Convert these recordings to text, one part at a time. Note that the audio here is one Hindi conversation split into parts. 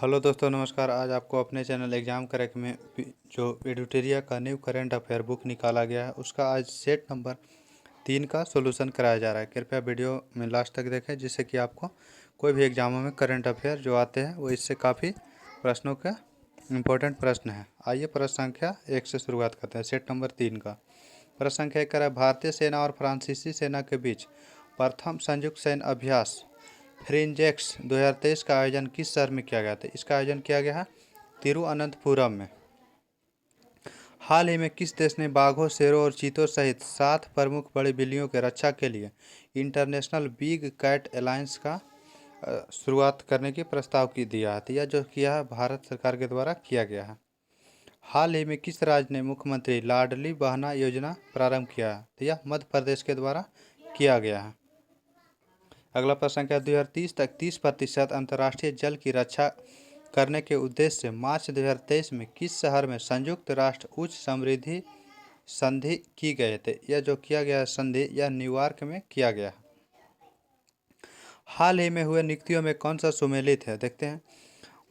हेलो दोस्तों, नमस्कार। आज आपको अपने चैनल एग्जाम क्रैक में जो एडुटेरिया का न्यू करंट अफेयर बुक निकाला गया है उसका आज सेट नंबर 3 का सॉल्यूशन कराया जा रहा है। कृपया वीडियो में लास्ट तक देखें जिससे कि आपको कोई भी एग्जामों में करंट अफेयर जो आते हैं वो इससे काफ़ी प्रश्नों का इम्पोर्टेंट प्रश्न है। आइए प्रश्न संख्या 1 से शुरुआत करते हैं। सेट नंबर 3 का प्रश्न संख्या 1 है, भारतीय सेना और फ्रांसीसी सेना के बीच प्रथम संयुक्त सैन्य अभ्यास फ्रिंजेक्स 2023 का आयोजन किस शहर में किया गया था? इसका आयोजन किया गया है तिरुअनंतपुरम में। हाल ही में किस देश ने बाघों, शेरों और चीतों सहित 7 प्रमुख बड़ी बिल्लियों के रक्षा के लिए इंटरनेशनल बिग कैट अलायंस का शुरुआत करने की प्रस्ताव की दिया है? तो यह जो किया है भारत सरकार के द्वारा किया गया है। हाल ही में किस राज्य ने मुख्यमंत्री लाडली बहना योजना प्रारंभ किया है? तो यह मध्य प्रदेश के द्वारा किया गया है। अगला प्रश्न संख्या 2030 तक 30% अंतर्राष्ट्रीय जल की रक्षा करने के उद्देश्य से मार्च 2023 में किस शहर में संयुक्त राष्ट्र उच्च समृद्धि संधि की गई थे? यह जो किया गया संधि यह न्यूयॉर्क में किया गया है। हाल ही में हुए नियुक्तियों में कौन सा सुमेलित है? देखते हैं।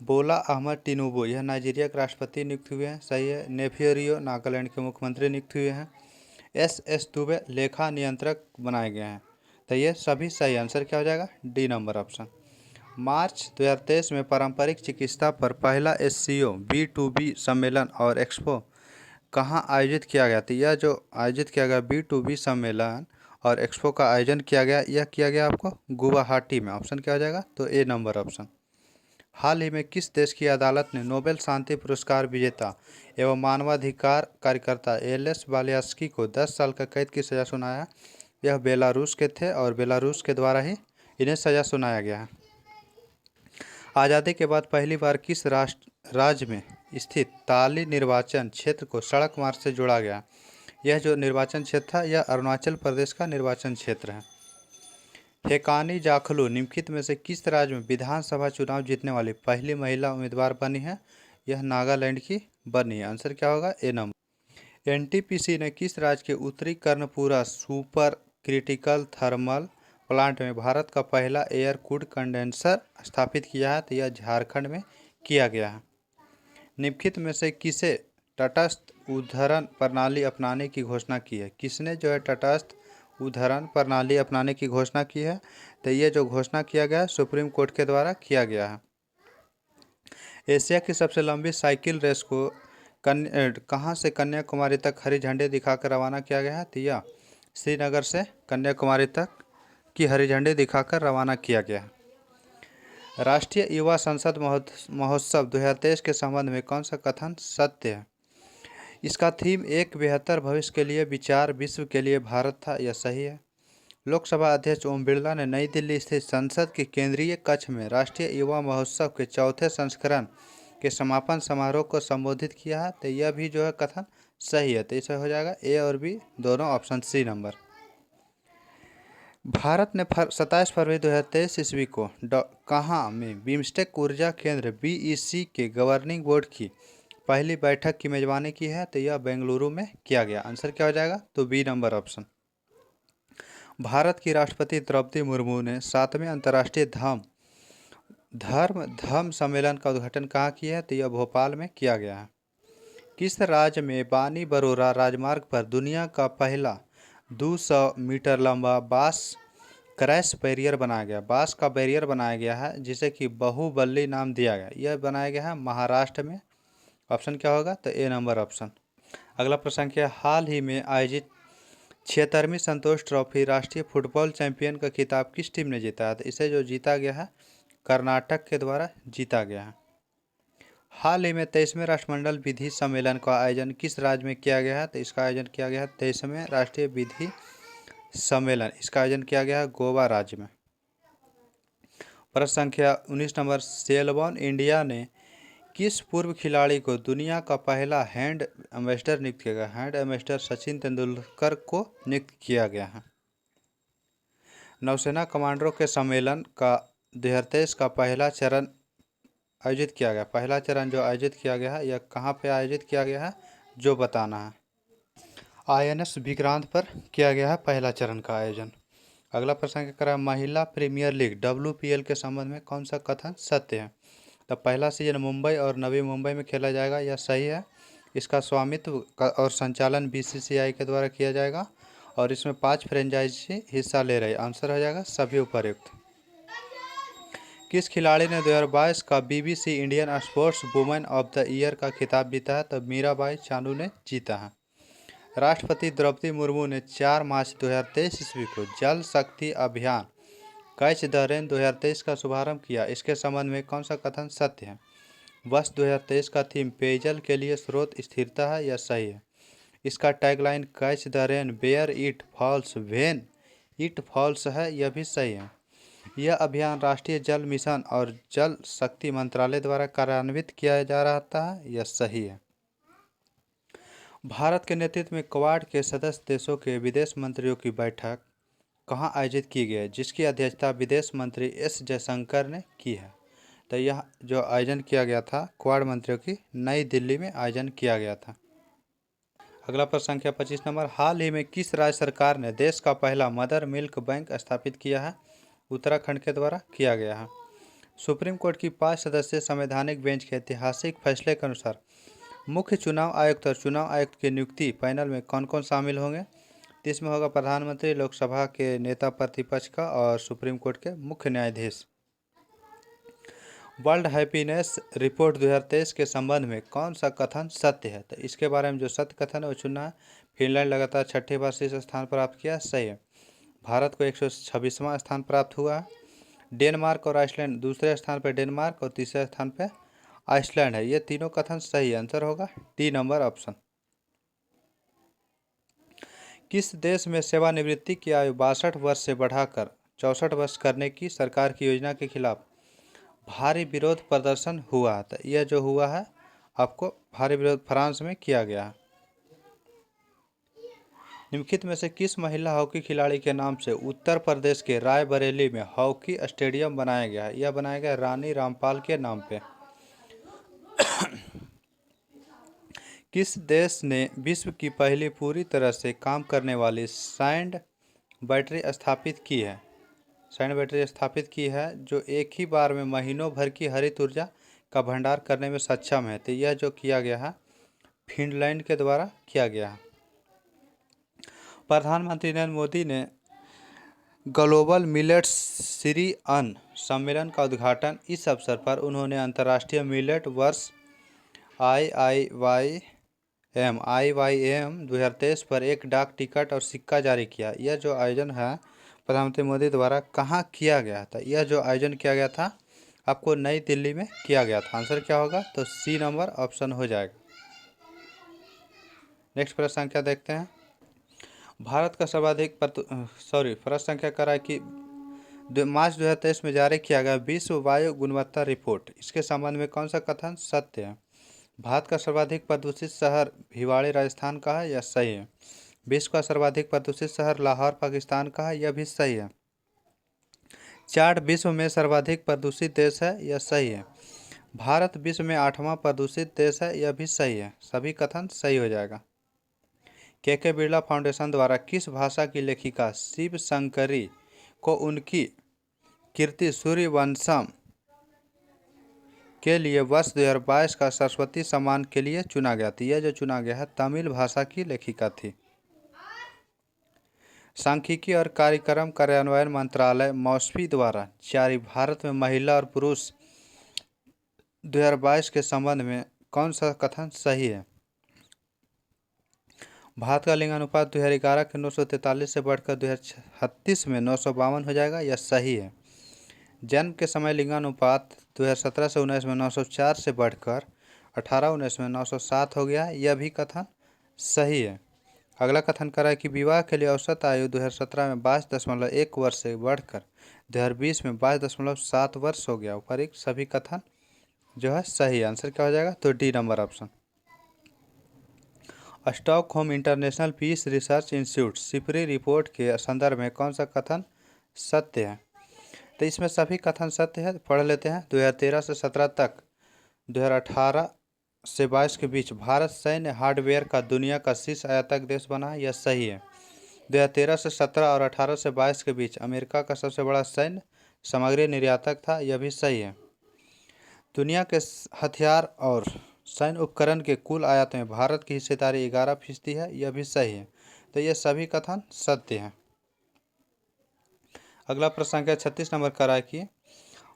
बोला अहमद टिनुबू, यह नाइजीरिया के राष्ट्रपति नियुक्त हुए हैं, सही है। नेफियरियो, नागालैंड के मुख्यमंत्री नियुक्त हुए हैं। एस दुबे लेखा नियंत्रक बनाए गए हैं। तो ये सभी सही आंसर क्या हो जाएगा? D number option. मार्च 2023 में पारंपरिक चिकित्सा पर पहला SCO B2B सम्मेलन और एक्सपो कहाँ आयोजित किया गया था? यह जो आयोजित किया गया B2B सम्मेलन और एक्सपो का आयोजन किया गया, यह किया गया आपको गुवाहाटी में। ऑप्शन क्या हो जाएगा? तो ए नंबर ऑप्शन। हाल ही में किस देश की अदालत ने नोबेल शांति पुरस्कार विजेता एवं मानवाधिकार कार्यकर्ता एलेस बालियास्की को 10 साल का कैद की सज़ा सुनाया? यह बेलारूस के थे और बेलारूस के द्वारा ही इन्हें सज़ा सुनाया गया है। आज़ादी के बाद पहली बार किस राज्य में स्थित ताली निर्वाचन क्षेत्र को सड़क मार्ग से जोड़ा गया? यह जो निर्वाचन क्षेत्र था यह अरुणाचल प्रदेश का निर्वाचन क्षेत्र है। हेकानी जाखलू निम्नलिखित में से किस राज्य में विधानसभा चुनाव जीतने वाली पहली महिला उम्मीदवार बनी है? यह नागालैंड की बनी है। आंसर क्या होगा? ए नंबर। NTPC ने किस राज्य के उत्तरी Karanpura super critical thermal plant में भारत का पहला एयर कूल्ड कंडेंसर स्थापित किया है? तो यह झारखंड में किया गया है। निम्नलिखित में से किसे तटस्थ उद्धरण प्रणाली अपनाने की घोषणा की है? किसने जो है तटस्थ उद्धरण प्रणाली अपनाने की घोषणा की है? तो ये जो घोषणा किया गया सुप्रीम कोर्ट के द्वारा किया गया है। एशिया की सबसे लंबी साइकिल रेस को कहाँ से कन्याकुमारी तक हरी झंडी दिखाकर रवाना किया गया है? तो यह श्रीनगर से कन्याकुमारी तक की हरी झंडी दिखाकर रवाना किया गया है। राष्ट्रीय युवा संसद महोत्सव 2023 के संबंध में कौन सा कथन सत्य है? इसका थीम एक बेहतर भविष्य के लिए विचार विश्व के लिए भारत था, यह सही है। लोकसभा अध्यक्ष ओम बिरला ने नई दिल्ली स्थित संसद के केंद्रीय कक्ष में राष्ट्रीय युवा महोत्सव के चौथे संस्करण के समापन समारोह को संबोधित किया है। तो यह भी जो है कथन सही है। तो इसे हो जाएगा ए और बी दोनों, ऑप्शन सी नंबर। भारत ने 27 फरवरी 2023 ईस्वी को कहाँ में बिम्स्टेक ऊर्जा केंद्र BEC के गवर्निंग बोर्ड की पहली बैठक की मेजबानी की है? तो यह बेंगलुरु में किया गया। आंसर क्या हो जाएगा? तो बी नंबर ऑप्शन। भारत की राष्ट्रपति द्रौपदी मुर्मू ने 7वें अंतर्राष्ट्रीय धर्म सम्मेलन का उद्घाटन कहाँ किया है? तो यह भोपाल में किया गया है। किस राज्य में बानी बरोरा राजमार्ग पर दुनिया का पहला 200 मीटर लंबा बांस क्रैश बैरियर बनाया गया? बांस का बैरियर बनाया गया है जिसे कि बाहुबली नाम दिया गया। यह बनाया गया है महाराष्ट्र में। ऑप्शन क्या होगा? तो ए नंबर ऑप्शन। अगला प्रश्न क्या? हाल ही में आयोजित 76वीं संतोष ट्रॉफी राष्ट्रीय फुटबॉल चैंपियन का खिताब किस टीम ने जीता है? तो इसे जो जीता गया है कर्नाटक के द्वारा जीता गया है। हाल ही में 23वें राष्ट्रमंडल विधि सम्मेलन का आयोजन किस राज्य में किया गया है? तो इसका आयोजन किया गया है 23वें राष्ट्रीय विधि सम्मेलन, इसका आयोजन किया गया है गोवा राज्य में। प्रश्न संख्या 19 नंबर। सेलबॉन इंडिया ने किस पूर्व खिलाड़ी को दुनिया का पहला हैंड एम्बेसडर नियुक्त किया गया? हैंड एम्बेसडर सचिन तेंदुलकर को नियुक्त किया गया है। नौसेना कमांडरों के सम्मेलन का 2023 का पहला चरण आयोजित किया गया। पहला चरण जो आयोजित किया गया है यह कहाँ पे आयोजित किया गया है जो बताना है। INS विक्रांत पर किया गया है पहला चरण का आयोजन। अगला प्रश्न क्या करा? महिला प्रीमियर लीग WPL के संबंध में कौन सा कथन सत्य है? तो पहला सीजन मुंबई और नवी मुंबई में खेला जाएगा, यह सही है। इसका स्वामित्व और संचालन बीसीसीआई के द्वारा किया जाएगा और इसमें 5 फ्रेंचाइजी हिस्सा ले रहे। आंसर हो जाएगा सभी उपर्युक्त। किस खिलाड़ी ने 2022 का BBC Indian sports women of the year का खिताब जीता है? तो मीराबाई चानू ने जीता है। राष्ट्रपति द्रौपदी मुर्मू ने 4 मार्च 2023 ईस्वी को जल शक्ति अभियान कैच द रेन 2023 का शुभारंभ किया। इसके संबंध में कौन सा कथन सत्य है? वर्ष 2023 का थीम पेयजल के लिए स्रोत स्थिरता है, यह सही है। इसका tagline catch the rain where it falls when it falls है, यह भी सही है। यह अभियान राष्ट्रीय जल मिशन और जल शक्ति मंत्रालय द्वारा कार्यान्वित किया जा रहा था, यह सही है। भारत के नेतृत्व में क्वाड के सदस्य देशों के विदेश मंत्रियों की बैठक कहाँ आयोजित की गई है, जिसकी अध्यक्षता विदेश मंत्री एस जयशंकर ने की है? तो यह जो आयोजन किया गया था क्वाड मंत्रियों की, नई दिल्ली में आयोजन किया गया था। अगला प्रश्न संख्या 25 नंबर, हाल ही में किस राज्य सरकार ने देश का पहला मदर मिल्क बैंक स्थापित किया है? उत्तराखंड के द्वारा किया गया है। सुप्रीम कोर्ट की 5 सदस्यीय संवैधानिक बेंच के ऐतिहासिक फैसले के अनुसार मुख्य चुनाव आयुक्त और चुनाव आयुक्त की नियुक्ति पैनल में कौन कौन शामिल होंगे? इसमें होगा प्रधानमंत्री, लोकसभा के नेता प्रतिपक्ष का और सुप्रीम कोर्ट के मुख्य न्यायाधीश। वर्ल्ड हैप्पीनेस रिपोर्ट 2023 के संबंध में कौन सा कथन सत्य है? तो इसके बारे में जो सत्य कथन है वो चुनना है। फिनलैंड लगातार 6ठे बार शीर्ष स्थान प्राप्त किया, सही है। भारत को 126वां स्थान प्राप्त हुआ है। डेनमार्क और आइसलैंड, दूसरे स्थान पर डेनमार्क और तीसरे स्थान पर आइसलैंड है। ये तीनों कथन सही है। आंसर होगा डी नंबर ऑप्शन। किस देश में सेवानिवृत्ति की आयु 62 वर्ष से बढ़ाकर 64 वर्ष करने की सरकार की योजना के खिलाफ भारी विरोध प्रदर्शन हुआ? तो यह जो हुआ है आपको भारी विरोध फ्रांस में किया गया है। निम्नलिखित में से किस महिला हॉकी खिलाड़ी के नाम से उत्तर प्रदेश के रायबरेली में हॉकी स्टेडियम बनाया गया है? यह बनाया गया रानी रामपाल के नाम पे। किस देश ने विश्व की पहली पूरी तरह से काम करने वाली सैंड बैटरी स्थापित की है? सैंड बैटरी स्थापित की है जो एक ही बार में महीनों भर की हरित ऊर्जा का भंडार करने में सक्षम है। तो यह जो किया गया है फिनलैंड के द्वारा किया गया है। प्रधानमंत्री नरेंद्र मोदी ने ग्लोबल मिलेट्स सीरियन सम्मेलन का उद्घाटन। इस अवसर पर उन्होंने अंतर्राष्ट्रीय मिलेट वर्ष IYM 2023 पर एक डाक टिकट और सिक्का जारी किया। यह जो आयोजन है प्रधानमंत्री मोदी द्वारा कहाँ किया गया था? यह जो आयोजन किया गया था आपको नई दिल्ली में किया गया था। आंसर क्या होगा? तो सी नंबर ऑप्शन हो जाएगा। नेक्स्ट प्रश्न संख्या देखते हैं। भारत का सर्वाधिक प्रश्न संख्या करा है कि मार्च 2023 में जारी किया गया विश्व वायु गुणवत्ता रिपोर्ट, इसके संबंध में कौन सा कथन सत्य है? भारत का सर्वाधिक प्रदूषित शहर भिवाड़ी राजस्थान का है, यह सही है। विश्व का सर्वाधिक प्रदूषित शहर लाहौर पाकिस्तान का है, यह भी सही है। चाड विश्व में सर्वाधिक प्रदूषित देश है, यह सही है। भारत विश्व में 8वां प्रदूषित देश है, यह भी सही है। सभी कथन सही हो जाएगा। के बिरला फाउंडेशन द्वारा किस भाषा की लेखिका शिव शंकरी को उनकी कीर्ति सूर्यवंशम के लिए वर्ष 2022 का सरस्वती सम्मान के लिए चुना गया था? यह जो चुना गया है तमिल भाषा की लेखिका थी। सांख्यिकी और कार्यक्रम कार्यान्वयन मंत्रालय मौसफी द्वारा जारी भारत में महिला और पुरुष 2022 के संबंध में कौन सा कथन सही है? भारत का लिंगानुपात 2011 के 943 से बढ़कर 2036 में 952 हो जाएगा, यह सही है। जन्म के समय लिंगानुपात 2017 से 19 में 904 से बढ़कर 18-19 में 907 हो गया, यह भी कथन सही है। अगला कथन करा है कि विवाह के लिए औसत आयु 2017 में 22.1 वर्ष से बढ़कर 2020 में 22.7 वर्ष हो गया। उपरोक्त सभी कथन जो है सही। आंसर क्या हो जाएगा? तो D number option. Stockholm International Peace Research Institute SIPRI report के संदर्भ में कौन सा कथन सत्य है? तो इसमें सभी कथन सत्य है, पढ़ लेते हैं। 2013 से 17 तक 2018 से 22 के बीच भारत सैन्य हार्डवेयर का दुनिया का शीर्ष आयातक देश बना, यह सही है। 2013 से 17 और 18 से 22 के बीच अमेरिका का सबसे बड़ा सैन्य सामग्री निर्यातक था, यह भी सही है। दुनिया के हथियार और सैन्य उपकरण के कुल आयात में भारत की हिस्सेदारी 11% है। यह भी सही है। तो ये सभी कथन सत्य हैं। अगला प्रश्न संख्या 36 नंबर का राखिए।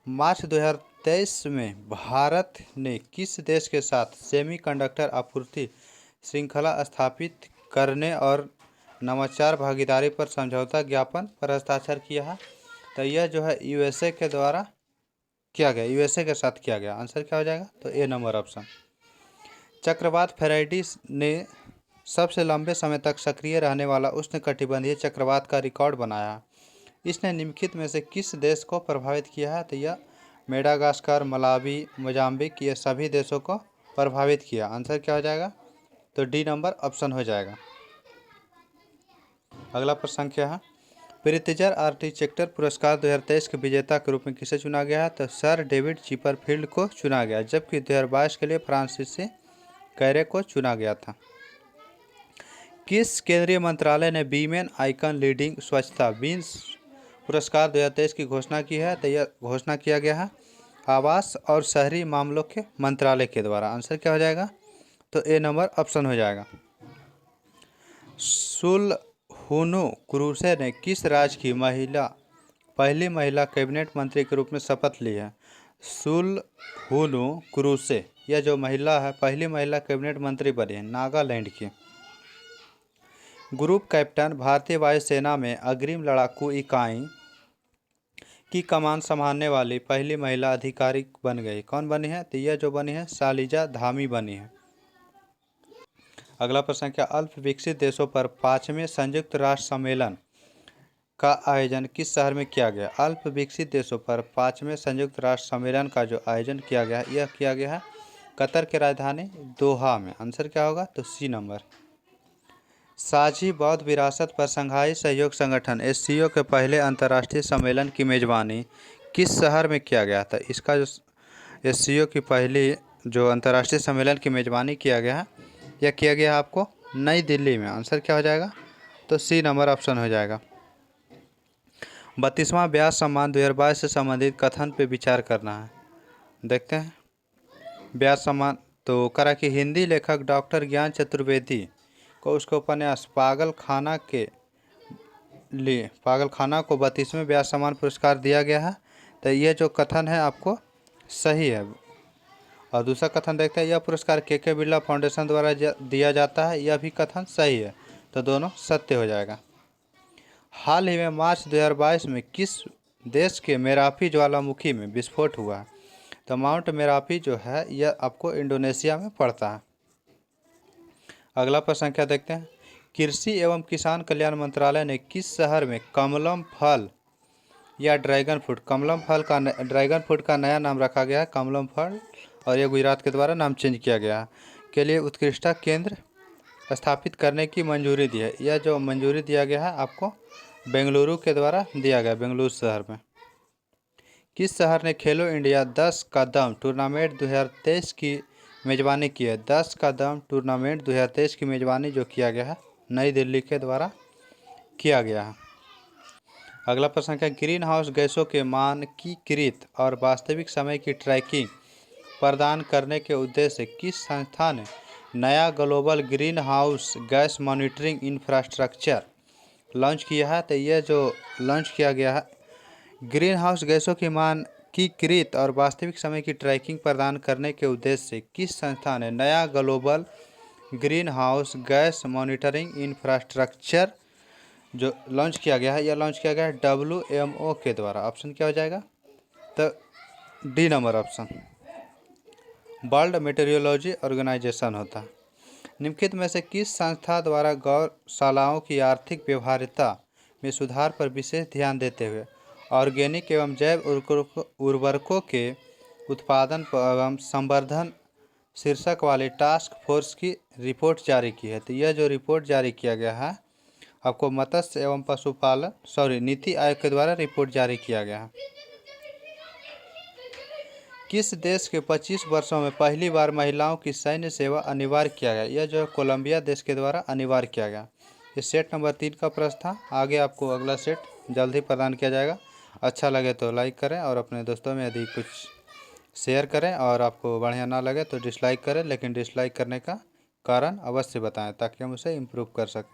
मार्च 2023 में भारत ने किस देश के साथ सेमीकंडक्टर आपूर्ति श्रृंखला स्थापित करने और नवाचार भागीदारी पर समझौता ज्ञापन पर हस्ताक्षर किया है? तो यह जो है यूएसए के द्वारा किया गया, यूएसए के साथ किया गया। आंसर क्या हो जाएगा? तो ए नंबर ऑप्शन। चक्रवात फेरेडी ने सबसे लंबे समय तक सक्रिय रहने वाला उष्णकटिबंधीय चक्रवात का रिकॉर्ड बनाया। इसने निम्नलिखित में से किस देश को प्रभावित किया है? तो यह मेडागास्कर, मलावी, मोजाम्बिक, ये सभी देशों को प्रभावित किया। आंसर क्या हो जाएगा? तो डी नंबर ऑप्शन हो जाएगा। अगला प्रश्न संख्या है, प्रित्जर आर्किटेक्चर पुरस्कार 2023 के विजेता के रूप में किसे चुना गया है? तो सर डेविड चिपरफील्ड को चुना गया, जबकि 2022 के लिए फ्रांसिस कैरे को चुना गया था। किस केंद्रीय मंत्रालय ने वीमेन आइकन लीडिंग स्वच्छता विंस पुरस्कार 2023 की घोषणा की है? तो यह घोषणा किया गया है आवास और शहरी मामलों के मंत्रालय के द्वारा। आंसर क्या हो जाएगा? तो ए नंबर ऑप्शन हो जाएगा। सुलहुनु क्रूसे ने किस राज्य की पहली महिला कैबिनेट मंत्री के रूप में शपथ ली है? सुलहुनु क्रूसे, यह जो महिला है पहली महिला कैबिनेट मंत्री बनी है, नागालैंड की। ग्रुप कैप्टन भारतीय वायुसेना में अग्रिम लड़ाकू इकाई की कमान संभालने वाली पहली महिला अधिकारी बन गई। कौन बनी है? तो यह जो बनी है शालिजा धामी बनी है। अगला प्रश्न क्या, अल्प विकसित देशों पर 5वें संयुक्त राष्ट्र सम्मेलन का आयोजन किस शहर में किया गया? अल्प विकसित देशों पर 5वें संयुक्त राष्ट्र सम्मेलन का जो आयोजन किया गया है, यह किया गया है कतर के राजधानी दोहा में। आंसर क्या होगा? तो सी नंबर। साझी बौद्ध विरासत पर संघाई सहयोग संगठन एससीओ के पहले अंतर्राष्ट्रीय सम्मेलन की मेजबानी किस शहर में किया गया था? इसका जो एससीओ की पहली जो अंतर्राष्ट्रीय सम्मेलन की मेजबानी किया गया है, यह किया गया है आपको नई दिल्ली में। आंसर क्या हो जाएगा? तो सी नंबर ऑप्शन हो जाएगा। 32वां व्यास सम्मान 2022 से संबंधित कथन पे विचार करना है। देखते हैं व्यास सम्मान तो करा कि हिंदी लेखक डॉक्टर ज्ञान चतुर्वेदी को उसके उपन्यास पागल खाना को 32वें व्यास सम्मान पुरस्कार दिया गया है। तो यह जो कथन है आपको सही है। और दूसरा कथन देखते हैं, यह पुरस्कार के बिरला फाउंडेशन द्वारा दिया जाता है, यह भी कथन सही है। तो दोनों सत्य हो जाएगा। हाल ही में मार्च 2022 में किस देश के मेरापी ज्वालामुखी में विस्फोट हुआ? तो माउंट मेरापी जो है यह आपको इंडोनेशिया में पड़ता है। अगला प्रश्न संख्या देखते हैं, कृषि एवं किसान कल्याण मंत्रालय ने किस शहर में कमलम फल या ड्रैगन फ्रूट का नया नाम रखा गया है कमलम फल, और यह गुजरात के द्वारा नाम चेंज किया गया है, के लिए उत्कृष्टता केंद्र स्थापित करने की मंजूरी दी है। यह जो मंजूरी दिया गया है आपको बेंगलुरु के द्वारा दिया गया, बेंगलुरु शहर में। किस शहर ने खेलो इंडिया 10 कदम टूर्नामेंट 2023 की मेजबानी की है? 10 कदम टूर्नामेंट 2023 की मेजबानी जो किया गया है नई दिल्ली के द्वारा किया गया है। अगला प्रश्न है, ग्रीन हाउस गैसों के मानकीकृत और वास्तविक समय की ट्रैकिंग प्रदान करने के उद्देश्य से किस संस्था ने नया global green house gas monitoring infrastructure launch किया है? तो यह जो लॉन्च किया गया है ग्रीन हाउस गैसों की मानकीकृत और वास्तविक समय की ट्रैकिंग प्रदान करने के उद्देश्य से किस संस्था ने नया global green house gas monitoring infrastructure जो लॉन्च किया गया है, यह लॉन्च किया गया है WMO के द्वारा। ऑप्शन क्या हो जाएगा? तो D number option. World Meteorology Organization होता है। निम्नलिखित में से किस संस्था द्वारा गौशालाओं की आर्थिक व्यवहार्यता में सुधार पर विशेष ध्यान देते हुए ऑर्गेनिक एवं जैव उर्वरकों के उत्पादन एवं संवर्धन शीर्षक वाली टास्क फोर्स की रिपोर्ट जारी की है? तो यह जो रिपोर्ट जारी किया गया है आपको मत्स्य एवं पशुपालन नीति आयोग के द्वारा रिपोर्ट जारी किया गया है। किस देश के 25 वर्षों में पहली बार महिलाओं की सैन्य सेवा अनिवार्य किया गया? यह जो है कोलंबिया देश के द्वारा अनिवार्य किया गया। ये सेट नंबर 3 का प्रश्न था। आगे आपको अगला सेट जल्द ही प्रदान किया जाएगा। अच्छा लगे तो लाइक करें और अपने दोस्तों में यदि कुछ शेयर करें, और आपको बढ़िया ना लगे तो डिसलाइक करें, लेकिन डिसलाइक करने का कारण अवश्य बताएं ताकि हम उसे इम्प्रूव कर सकें।